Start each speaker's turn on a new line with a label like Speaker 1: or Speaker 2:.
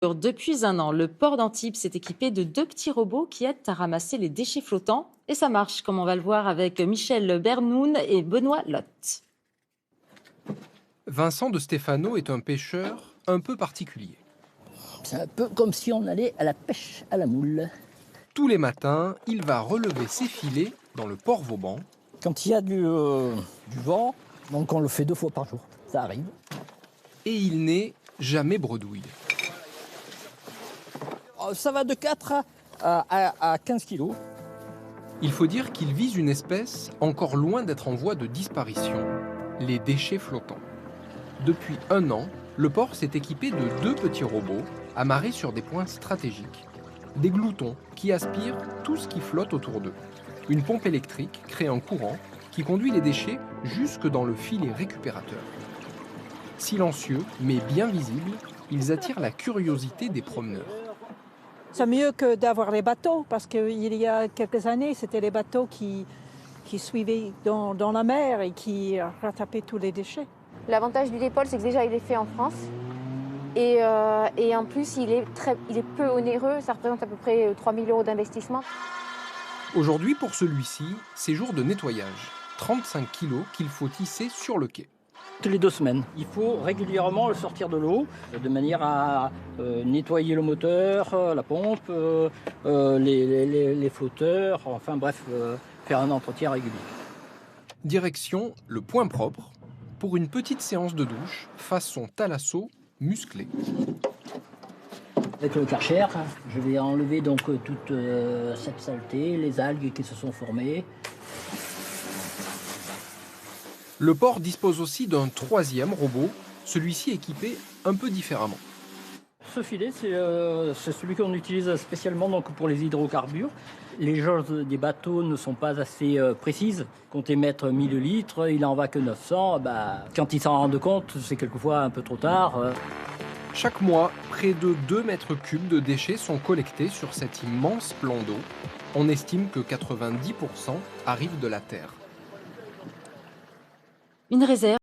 Speaker 1: Depuis un an, le port d'Antibes s'est équipé de 2 petits robots qui aident à ramasser les déchets flottants. Et ça marche, comme on va le voir avec Michel Bernoun et Benoît Lotte.
Speaker 2: Vincent de Stefano est un pêcheur un peu particulier.
Speaker 3: C'est un peu comme si on allait à la pêche à la moule.
Speaker 2: Tous les matins, il va relever ses filets dans le port Vauban.
Speaker 3: Quand il y a du vent, donc on le fait 2 fois par jour. Ça arrive.
Speaker 2: Et il n'est jamais bredouille.
Speaker 3: Ça va de 4 à 15 kilos.
Speaker 2: Il faut dire qu'il vise une espèce encore loin d'être en voie de disparition, les déchets flottants. Depuis un an, le port s'est équipé de 2 petits robots amarrés sur des points stratégiques. Des gloutons qui aspirent tout ce qui flotte autour d'eux. Une pompe électrique crée un courant qui conduit les déchets jusque dans le filet récupérateur. Silencieux, mais bien visibles, ils attirent la curiosité des promeneurs.
Speaker 4: C'est mieux que d'avoir les bateaux, parce qu'il y a quelques années, c'était les bateaux qui suivaient dans la mer et qui rattrapaient tous les déchets.
Speaker 5: L'avantage du dépôle, c'est que déjà il est fait en France. Et en plus, il est peu onéreux, ça représente à peu près 3 000 € d'investissement.
Speaker 2: Aujourd'hui, pour celui-ci, c'est jour de nettoyage. 35 kilos qu'il faut tisser sur le quai.
Speaker 3: Toutes les 2 semaines. Il faut régulièrement le sortir de l'eau, de manière à nettoyer le moteur, la pompe, les flotteurs, enfin bref, faire un entretien régulier.
Speaker 2: Direction le point propre, pour une petite séance de douche façon thalasso musclé.
Speaker 3: Avec le Karcher, je vais enlever donc toute cette saleté, les algues qui se sont formées.
Speaker 2: Le port dispose aussi d'un 3e robot, celui-ci équipé un peu différemment.
Speaker 3: Ce filet, c'est celui qu'on utilise spécialement donc, pour les hydrocarbures. Les jauges des bateaux ne sont pas assez précises. Comptez mettre 1000 litres, il en va que 900. Quand ils s'en rendent compte, c'est quelquefois un peu trop tard.
Speaker 2: Chaque mois, près de 2 mètres cubes de déchets sont collectés sur cet immense plan d'eau. On estime que 90% arrivent de la Terre.
Speaker 1: Une réserve